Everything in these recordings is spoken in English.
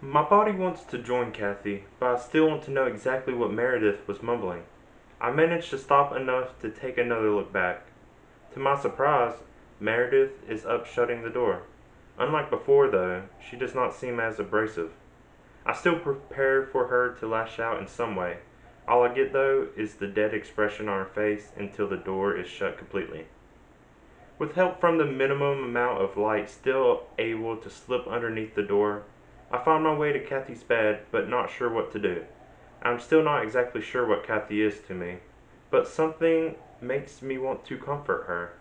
My body wants to join Kathy, but I still want to know exactly what Meredith was mumbling. I managed to stop enough to take another look back. To my surprise, Meredith is up shutting the door. Unlike before, though, she does not seem as abrasive. I still prepare for her to lash out in some way. All I get, though, is the dead expression on her face until the door is shut completely. With help from the minimum amount of light still able to slip underneath the door, I found my way to Kathy's bed, but not sure what to do. I'm still not exactly sure what Kathy is to me, but something makes me want to comfort her.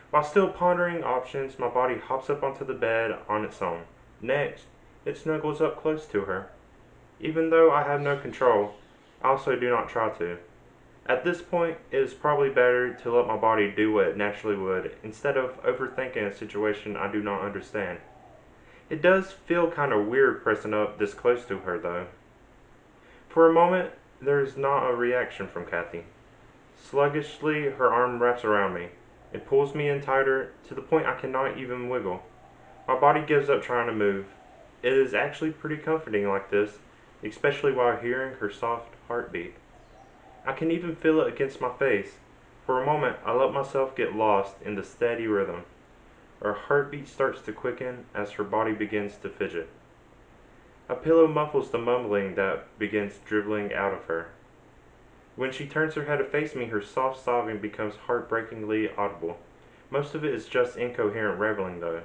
While still pondering options, my body hops up onto the bed on its own. Next, it snuggles up close to her. Even though I have no control, I also do not try to. At this point, it is probably better to let my body do what it naturally would, instead of overthinking a situation I do not understand. It does feel kinda weird pressing up this close to her, though. For a moment, there is not a reaction from Kathy. Sluggishly, her arm wraps around me. It pulls me in tighter, to the point I cannot even wiggle. My body gives up trying to move. It is actually pretty comforting like this, especially while hearing her soft heartbeat. I can even feel it against my face. For a moment, I let myself get lost in the steady rhythm. Her heartbeat starts to quicken as her body begins to fidget. A pillow muffles the mumbling that begins dribbling out of her. When she turns her head to face me, her soft sobbing becomes heartbreakingly audible. Most of it is just incoherent reveling, though.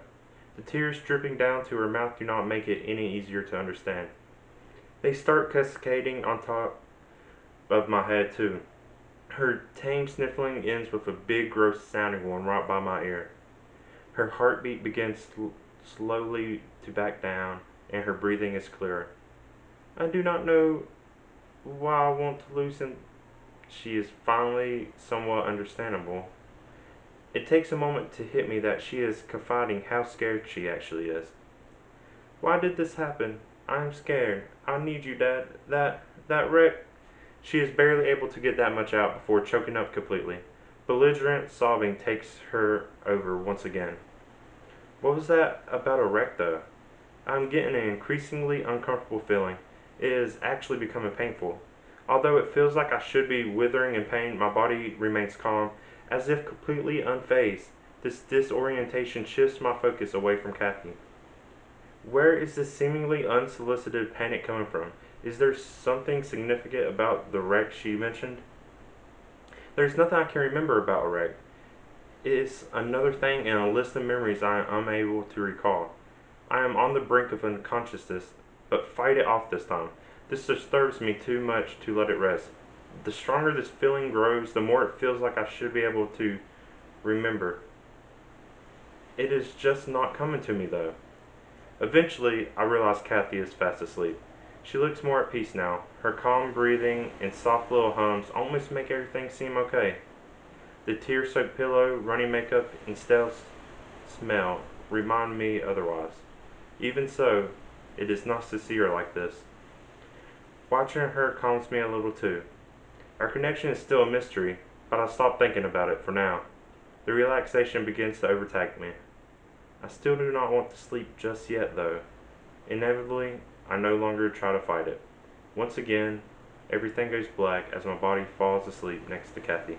The tears dripping down to her mouth do not make it any easier to understand. They start cascading on top of my head, too. Her tame sniffling ends with a big, gross sounding one right by my ear. Her heartbeat begins slowly to back down, and her breathing is clearer. I do not know why I want to loosen. She is finally somewhat understandable. It takes a moment to hit me that she is confiding how scared she actually is. Why did this happen? I am scared. I need you, Dad. That wreck. She is barely able to get that much out before choking up completely. Belligerent sobbing takes her over once again. What was that about a wreck, though? I'm getting an increasingly uncomfortable feeling. It is actually becoming painful. Although it feels like I should be withering in pain, my body remains calm, as if completely unfazed. This disorientation shifts my focus away from Kathy. Where is this seemingly unsolicited panic coming from? Is there something significant about the wreck she mentioned? There's nothing I can remember about a wreck. It is another thing in a list of memories I am unable to recall. I am on the brink of unconsciousness, but fight it off this time. This disturbs me too much to let it rest. The stronger this feeling grows, the more it feels like I should be able to remember. It is just not coming to me, though. Eventually, I realize Kathy is fast asleep. She looks more at peace now. Her calm breathing and soft little hums almost make everything seem okay. The tear-soaked pillow, runny makeup, and stale smell remind me otherwise. Even so, it is nice to see her like this. Watching her calms me a little too. Our connection is still a mystery, but I stop thinking about it for now. The relaxation begins to overtake me. I still do not want to sleep just yet, though. Inevitably, I no longer try to fight it. Once again, everything goes black as my body falls asleep next to Kathy.